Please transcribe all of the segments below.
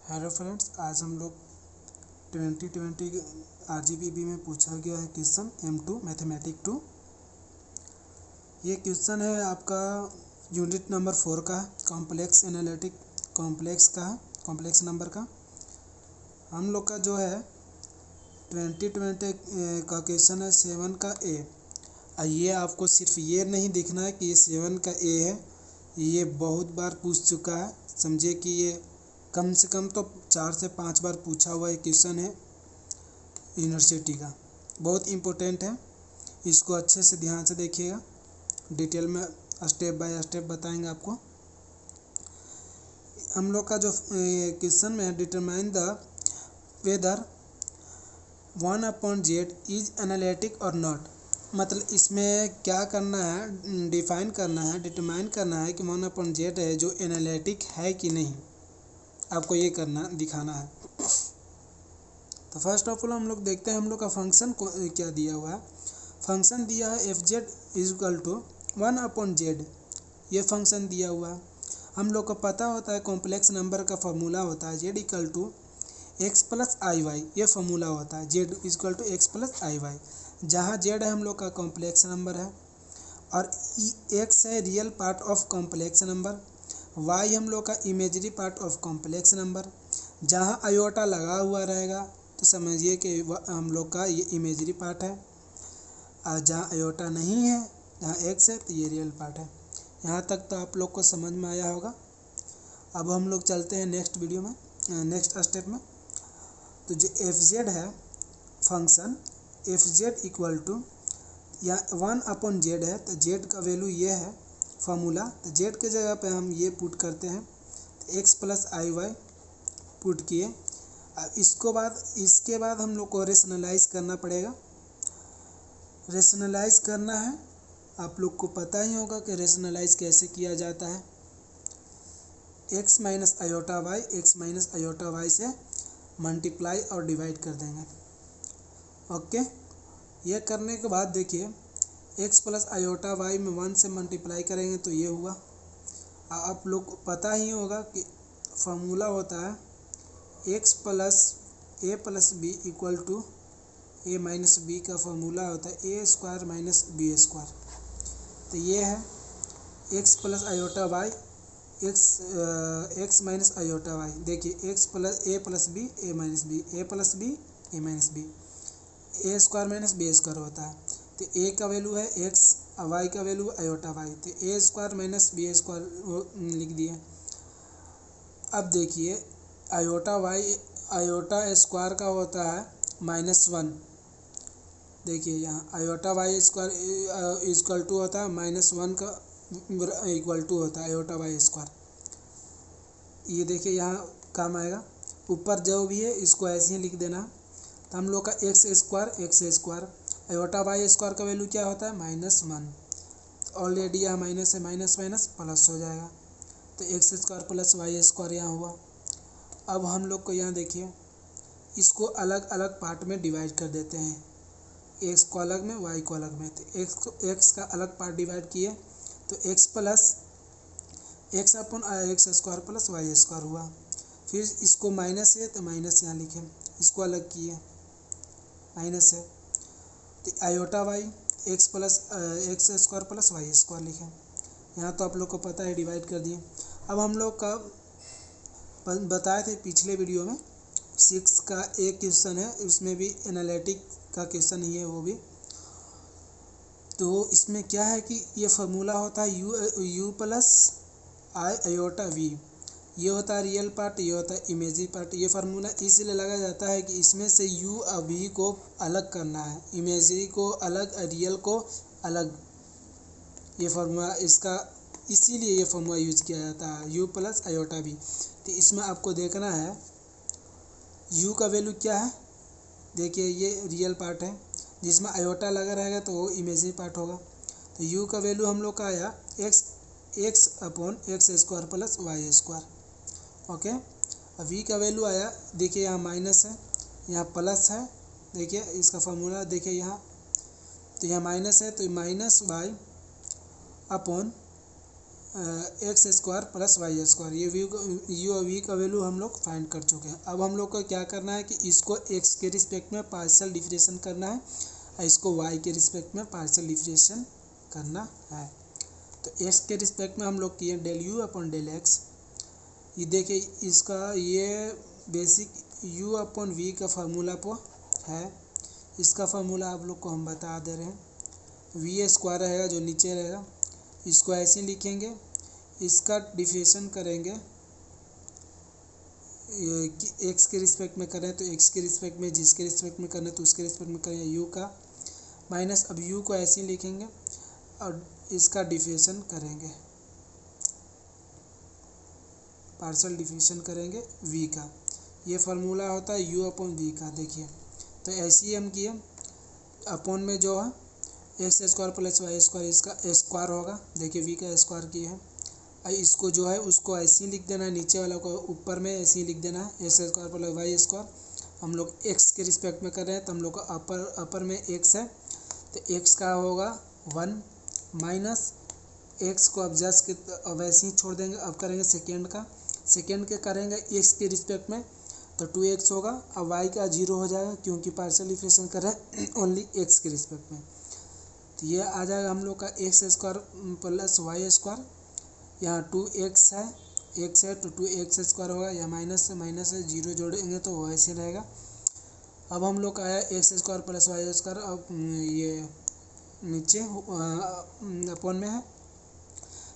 Hello friends, आज हम लोग 2020 RGPB में पूछा गया है क्वेश्चन M2 मैथमेटिक 2। ये क्वेश्चन है आपका यूनिट नंबर 4 का है, कॉम्प्लेक्स एनालिटिक कॉम्प्लेक्स का है, कॉम्प्लेक्स नंबर का। हम लोग का जो है 2020 का क्वेश्चन है 7 का A। ये आपको सिर्फ ये नहीं देखना है कि ये 7 का A है, ये बहुत बार पूछ चुका है। समझिए कि ये कम से कम तो 4 से 5 बार पूछा हुआ एक क्वेश्चन है यूनिवर्सिटी का, बहुत इम्पोर्टेंट है। इसको अच्छे से ध्यान से देखिएगा, डिटेल में स्टेप बाय स्टेप बताएंगे आपको। हम लोग का जो क्वेश्चन में है, determine the whether 1/z is analytic और नॉट। मतलब इसमें क्या करना है, डिफाइन करना है, डिटरमाइन करना है कि 1/z है जो एनालिटिक है कि नहीं, आपको ये करना दिखाना है। तो फर्स्ट ऑफ ऑल हम लोग देखते हैं हम लोग का फंक्शन को क्या दिया हुआ है। फंक्शन दिया है fz is equal to 1/z, ये फंक्शन दिया हुआ है। हम लोग को पता होता है कॉम्प्लेक्स नंबर का फॉर्मूला होता है z equal to x plus i y, ये फॉर्मूला होता है z equal to x plus i y, जहाँ z है हम लोग का कॉम्प्लेक्स नंबर है और x है real part of complex number, y हम लोग का imagery part of complex number. जहाँ आयोटा लगा हुआ रहेगा तो समझिए कि हम लोग का ये इमेजरी पार्ट है, और जहाँ आयोटा नहीं है, जहाँ x है, तो ये रियल पार्ट है। यहाँ तक तो आप लोग को समझ में आया होगा। अब हम लोग चलते हैं नेक्स्ट वीडियो में, नेक्स्ट स्टेप में। तो जो fz है फंक्शन, fz इक्वल टू या 1/z है, तो z का वैल्यू ये है फार्मूला, तो z के जगह पे हम ये पुट करते हैं, तो x plus i Y put किए। अब इसके बाद हम लोग को रेशनलाइज करना पड़ेगा। रेशनलाइज करना है, आप लोग को पता ही होगा कि रेशनलाइज कैसे किया जाता है। x minus iota y, x minus iota y से मल्टीप्लाई और डिवाइड कर देंगे। ओके, ये करने के बाद देखिए x प्लस आयोटा वाई में 1 से मल्टीप्लाई करेंगे तो ये हुआ। आप लोग को पता ही होगा कि फार्मूला होता है x plus a plus b equal to a minus b का फार्मूला होता है a square minus b square. तो ये है x plus iota y, x minus iota y. देखिए x plus a plus b, a minus b, a plus b, a minus b, a square minus b square होता है। तो a का value है x, y का value iota y, तो a square minus b square लिख दिए। अब देखिए आयोटा स्क्वायर का होता है -1। देखिए यहाँ iota y square equal to होता है -1 का इक्वल टू होता है आयोटा वाई स्क्वायर। ये देखिए यहाँ काम आएगा, ऊपर जो भी है इसको ऐसे ही लिख देना। तो हम लोग का x square iota y square का वैल्यू क्या होता है -1। ऑलरेडी यहाँ माइनस है, माइनस माइनस प्लस हो जाएगा, तो x square plus y square यहाँ हुआ। अब हम लोग को यहाँ देखिए इसको अलग अलग पार्ट में डिवाइड कर देते हैं, एक्स को अलग में, वाई को अलग में। तो एक्स का अलग पार्ट डिवाइड किए तो x plus x upon x square plus y square हुआ। फिर इसको माइनस है तो माइनस यहाँ लिखे, इसको अलग किए माइनस है, तो iota y x plus x square plus y square लिखे। यहाँ तो आप लोग को पता है, डिवाइड कर दिए। अब हम लोग का बताए थे पिछले वीडियो में 6 का एक क्वेश्चन है, उसमें भी एनालिटिक का क्वेश्चन ही है वो भी। तो इसमें क्या है कि ये फार्मूला होता है u plus i iota v, ये होता है रियल पार्ट, ये होता है इमेजरी पार्ट। ये फार्मूला इसलिए लगाया जाता है कि इसमें से यू और वी को अलग करना है, इमेजरी को अलग, रियल को अलग। ये फार्मूला इसका इसीलिए ये फार्मूला यूज किया जाता है यू प्लस आयोटा वी। तो इसमें आपको देखना है यू का वैल्यू क्या है। देखिए ये रियल पार्ट है, जिसमें आयोटा लगा रहेगा तो वो इमेजरी पार्ट होगा। तो यू का वैल्यू हम लोग का आया x upon x square plus y square. Okay, v का वैल्यू आया, देखिए यहाँ माइनस है, यहाँ प्लस है। देखिए इसका फार्मूला देखिए यहाँ, तो यहाँ माइनस है तो minus y upon x square plus y square. ये वी का वैल्यू हम लोग फाइंड कर चुके हैं। अब हम लोग को क्या करना है कि इसको एक्स के रिस्पेक्ट में पार्शियल डिफरेंशिएशन करना है और इसको वाई के रिस्पेक्ट में पार्शियल डिफरेंशिएशन करना है। तो एक्स के रिस्पेक्ट में हम लोग किए del u upon del x. ये देखिए इसका ये बेसिक यू अपॉन वी का फार्मूला पर है। इसका फार्मूला आप लोग को हम बता दे रहे हैं। वी स्क्वायर रहेगा जो नीचे रहेगा, इसको ऐसे लिखेंगे, इसका डिफरेंशिएशन करेंगे कि एक्स के रिस्पेक्ट में करें तो एक्स के रिस्पेक्ट में, जिसके रिस्पेक्ट में करें तो उसके रिस्पेक्ट में करें यू का, माइनस अब यू को ऐसे ही लिखेंगे और इसका डिफरेंशिएशन करेंगे, पार्शियल डिफरेंशिएशन करेंगे वी का। ये फार्मूला होता है यू अपॉन वी का। देखिए तो ऐसे ही हम किए, अपॉन में जो है x square plus y square, इसका स्क्वायर होगा। देखिए वी का स्क्वायर किया है, इसको जो है उसको ऐसे ही लिख देना है, नीचे वाला को ऊपर में ऐसे ही लिख देना है, x square plus y square. हम लोग एक्स के रिस्पेक्ट में कर रहे हैं तो हम लोग का अपर में एक्स है तो एक्स का होगा 1 माइनस एक्स को अब जस्ट अब ऐसे ही छोड़ देंगे। अब करेंगे सेकेंड का, सेकेंड के करेंगे एक्स के रिस्पेक्ट में तो 2x होगा। अब y का 0 हो जाएगा क्योंकि पार्शियल डिफरेंशिएशन कर रहे हैं ओनली x के रिस्पेक्ट में। तो ये आ जाएगा हम लोग का x square plus y square. यहाँ 2x है, x है तो 2x स्क्वायर होगा, या माइनस से माइनस से 0 जोड़ेंगे तो वो ऐसे रहेगा। अब हम लोग का आया x square plus y square. अब ये नीचे अपॉन में है।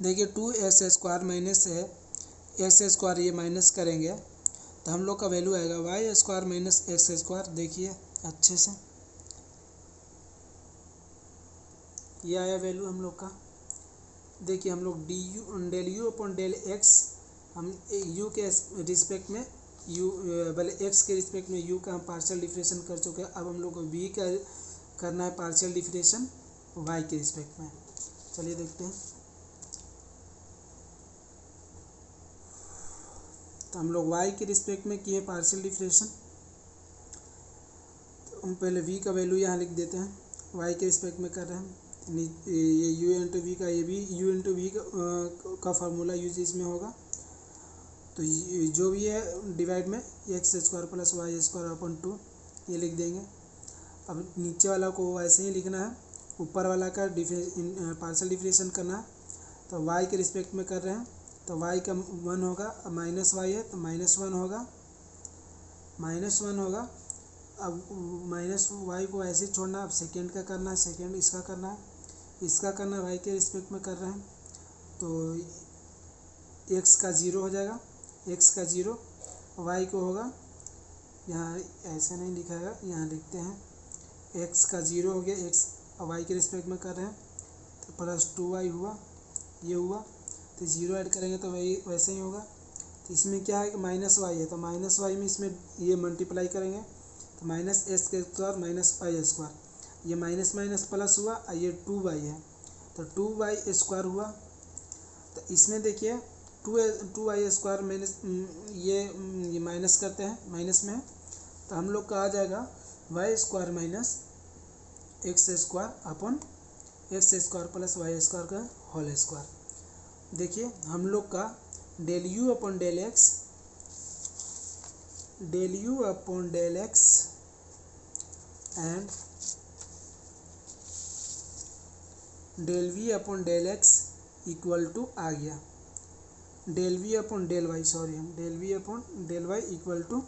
देखिए 2x स्क्वायर माइनस है एक्स स्क्वायर, ये माइनस करेंगे तो हम लोग का वैल्यू आएगा y square minus x square. देखिए अच्छे से ये आया वैल्यू हम लोग का। देखिए हम लोग del u upon del x, हम यू के रिस्पेक्ट में यू भले एक्स के रिस्पेक्ट में यू का हम पार्शियल डिफरेंशिएशन कर चुके हैं। अब हम लोग को वी का करना है पार्शियल डिफरेंशिएशन वाई के रिस्पेक्ट में। चलिए देखते हैं। तो हम लोग y के रिस्पेक्ट में किए पार्शियल डिफरेंशिएशन, तो हम पहले v का वैल्यू यहाँ लिख देते हैं। y के रिस्पेक्ट में कर रहे हैं, ये u इंटू वी का, ये भी u इंटू वी का फार्मूला यूज इसमें होगा। तो जो भी है डिवाइड में x square plus y square upon 2 ये लिख देंगे। अब नीचे वाला को ऐसे ही लिखना है, ऊपर वाला का पार्शियल डिफरेंशिएशन करना है। तो y के रिस्पेक्ट में कर रहे हैं तो y का 1 होगा, अब माइनस वाई है तो -1 होगा, -1 होगा। अब माइनस वाई को ऐसे छोड़ना। अब सेकेंड का करना है, सेकेंड इसका करना है, इसका करना है, y के रिस्पेक्ट में कर रहे हैं तो x का 0 हो जाएगा, x का 0, y को होगा, यहाँ ऐसे नहीं लिखाएगा, यहाँ लिखते हैं x का 0 हो गया, x y के रिस्पेक्ट में कर रहे हैं तो प्लस 2y हुआ, ये हुआ तो 0 ऐड करेंगे तो वही वैसे ही होगा। तो इसमें क्या है कि माइनस वाई है तो माइनस वाई में इसमें ये मल्टीप्लाई करेंगे तो माइनस एक्स के स्क्वायर माइनस वाई स्क्वायर, ये माइनस माइनस प्लस हुआ और ये 2y है तो 2y स्क्वायर हुआ। तो इसमें देखिए 2y स्क्वायर माइनस ये माइनस करते हैं, माइनस में है तो हम लोग का आ जाएगा y square minus x square upon x square plus y square का होल स्क्वायर। देखिए हम लोग का del u upon del x, del u upon del x and del v upon del x equal to आ गया del v upon del y, sorry हम del v upon del y equal to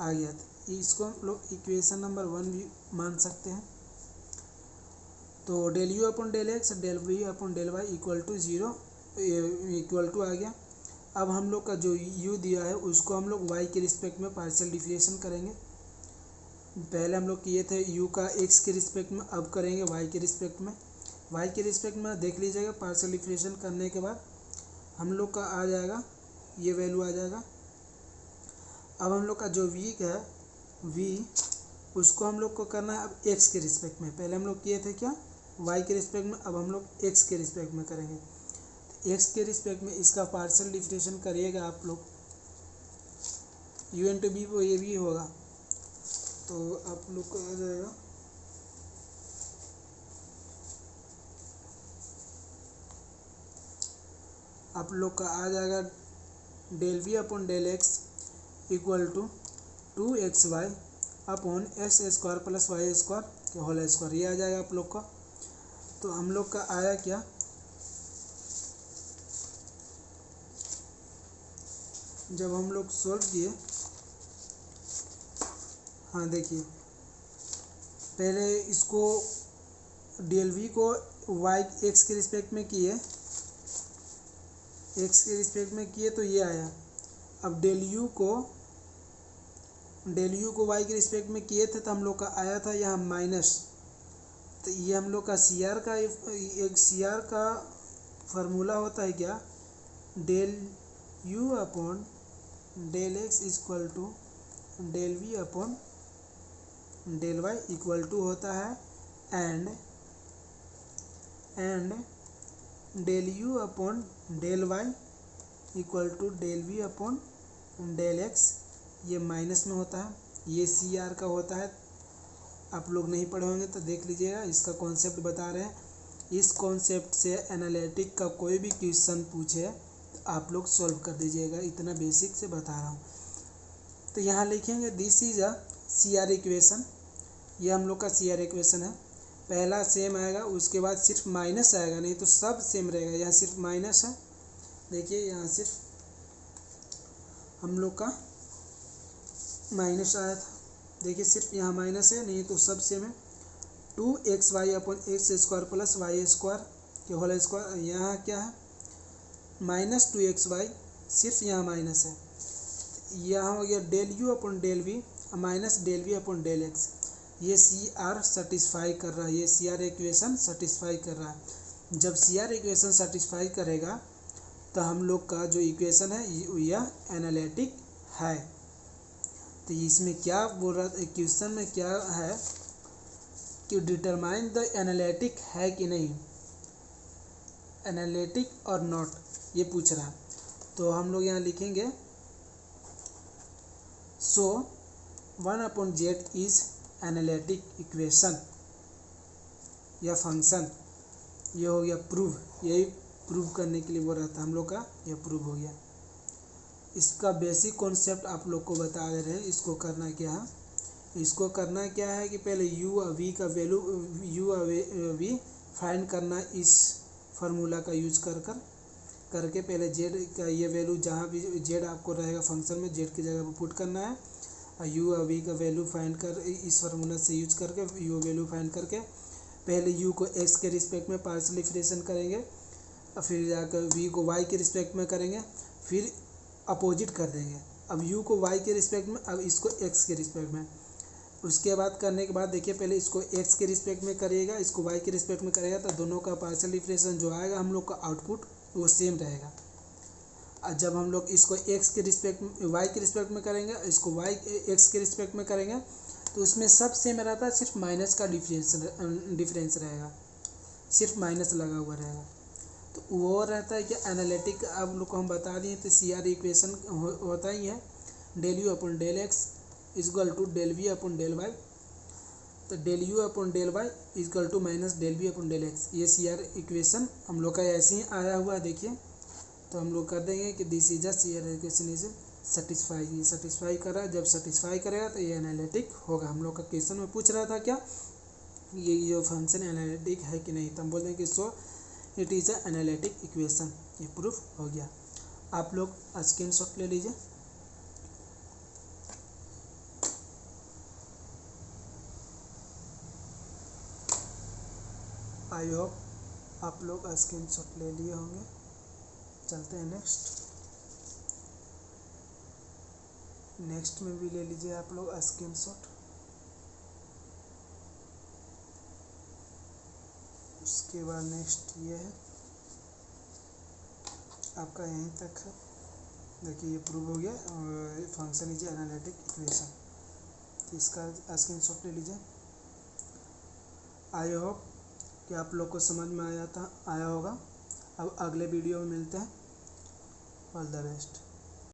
आ गया। तो इसको हम लोग equation number 1 भी मान सकते हैं। तो del u upon del x del v upon del y equal to 0 equal to आ गया। अब हम लोग का जो u दिया है उसको हम लोग y के रिस्पेक्ट में पार्शियल डिफरेंशिएशन करेंगे। पहले हम लोग किए थे u का x के रिस्पेक्ट में, अब करेंगे y के रिस्पेक्ट में। y के रिस्पेक्ट में देख लीजिएगा, पार्शियल डिफरेंशिएशन करने के बाद हम लोग का आ जाएगा ये वैल्यू आ जाएगा। अब हम लोग का जो v है v उसको हम लोग को करना है अब x के रिस्पेक्ट में। पहले हम लोग किए थे क्या y के रिस्पेक्ट में, अब हम लोग x के रिस्पेक्ट में करेंगे। एक्स के रिस्पेक्ट में इसका पार्शियल डिफरेंशिएशन करिएगा आप लोग, यू इंटू बी वो ये भी होगा तो आप लोग को आ जाएगा आप लोग का आ जाएगा del v upon del x equal to 2xy upon x square plus y square के होल स्क्वायर, ये आ जाएगा आप लोग का। तो हम लोग का आया क्या, जब हम लोग सॉल्व किए, हाँ देखिए पहले इसको डेल वी को वाई एक्स के रिस्पेक्ट में किए, एक्स के रिस्पेक्ट में किए तो ये आया। अब डेल यू को वाई के रिस्पेक्ट में किए थे तो हम लोग का आया था यहाँ माइनस। तो ये हम लोग का सी आर का एक सी आर का फार्मूला होता है क्या, del u upon del x equal to del v upon del y equal to होता है and del u upon del y equal to del v upon del x, ये minus में होता है, ये सी आर का होता है। आप लोग नहीं पढ़े होंगे तो देख लीजिएगा, इसका कॉन्सेप्ट बता रहे हैं। इस कॉन्सेप्ट से एनालिटिक का कोई भी क्वेश्चन पूछे तो आप लोग सॉल्व कर दीजिएगा, इतना बेसिक से बता रहा हूँ। तो यहाँ लिखेंगे this is a C R equation, ये हम लोग का सी आर इक्वेशन है। पहला सेम आएगा, उसके बाद सिर्फ माइनस आएगा, नहीं तो सब सेम रहेगा। यहाँ सिर्फ माइनस है, देखिए यहाँ सिर्फ हम लोग का माइनस आया था, देखिए सिर्फ यहाँ माइनस है, नहीं तो सब सेम है। 2xy upon x square plus y square के होल स्क्वायर, यहाँ क्या है -2xy, सिर्फ यहाँ माइनस है। यहाँ हो गया del u upon del v minus del v upon del x, ये सी आर सेटिस्फाई कर रहा है, ये सी आर इक्वेशन सेटिस्फाई कर रहा है। जब सी आर इक्वेशन सेटिस्फाई करेगा तो हम लोग का जो इक्वेशन है यह एनालिटिक है। तो इसमें क्या बोल रहा था क्वेश्चन में, क्या है कि डिटरमाइन द एनालिटिक है कि नहीं, एनालिटिक और नॉट, ये पूछ रहा है। तो हम लोग यहाँ लिखेंगे सो 1/z इज एनालिटिक इक्वेशन या फंक्शन, ये हो गया प्रूव, यही प्रूव करने के लिए बोल रहा था हम लोग का, ये प्रूव हो गया। इसका बेसिक कॉन्सेप्ट आप लोग को बता दे रहे हैं। इसको करना क्या है, इसको करना क्या है कि पहले यू वी का वैल्यू यू वी फाइंड करना, इस फार्मूला का यूज करके पहले जेड का ये वैल्यू जहाँ भी जेड आपको रहेगा फंक्शन में, जेड की जगह पर पुट करना है, और यू वी का वैल्यू फाइंड कर इस फार्मूला से यूज करके यू वैल्यू फाइंड करके पहले यू को एक्स के रिस्पेक्ट में पार्शियल फ्रेक्शन करेंगे, और फिर जाकर वी को वाई के रिस्पेक्ट में करेंगे, फिर अपोजिट कर देंगे। अब यू को वाई के रिस्पेक्ट में, अब इसको एक्स के रिस्पेक्ट में। उसके बाद करने के बाद देखिए पहले इसको एक्स के रिस्पेक्ट में करिएगा, इसको वाई के रिस्पेक्ट में करेगा, तो दोनों का पार्शियल फ्रेक्शन जो आएगा हम लोग का आउटपुट वो सेम रहेगा। और जब हम लोग इसको एक्स के रिस्पेक्ट में वाई के रिस्पेक्ट में करेंगे, इसको वाई एक्स के रिस्पेक्ट में करेंगे, तो उसमें सब सेम रहता है, सिर्फ माइनस का डिफरेंस रहेगा, सिर्फ माइनस लगा हुआ रहेगा। तो वो रहता है कि एनालिटिक आप लोग को हम बता दिए। तो सी आर इक्वेशन होता ही है del u upon del x equal to del v upon del y. तो del u upon del y equal to minus del v upon del x, ये सी आर इक्वेशन हम लोग का ऐसे ही आया हुआ है। देखिए तो हम लोग कर देंगे कि this is a C R equation is satisfy, ये सेटिस्फाई कर रहा है। जब सेटिस्फाई करेगा तो ये एनालिटिक होगा। हम लोग का क्वेश्चन में पूछ रहा था क्या, ये जो फंक्शन एनालिटिक है कि नहीं, तो हम बोल देंगे so it is a analytic equation, ये प्रूफ हो गया। आप लोग स्क्रीनशॉट ले लीजिए। आई होप आप लोग स्क्रीनशॉट ले लिए होंगे। चलते हैं नेक्स्ट में भी ले लीजिए आप लोग स्क्रीनशॉट। उसके बाद नेक्स्ट ये है आपका, यहीं तक है। देखिए ये प्रूव हो गया, फंक्शन इज एनालिटिक इक्वेशन, तो इसका स्क्रीनशॉट ले लीजिए। आई होप कि आप लोग को समझ में आया होगा। अब अगले वीडियो में मिलते हैं। All the best.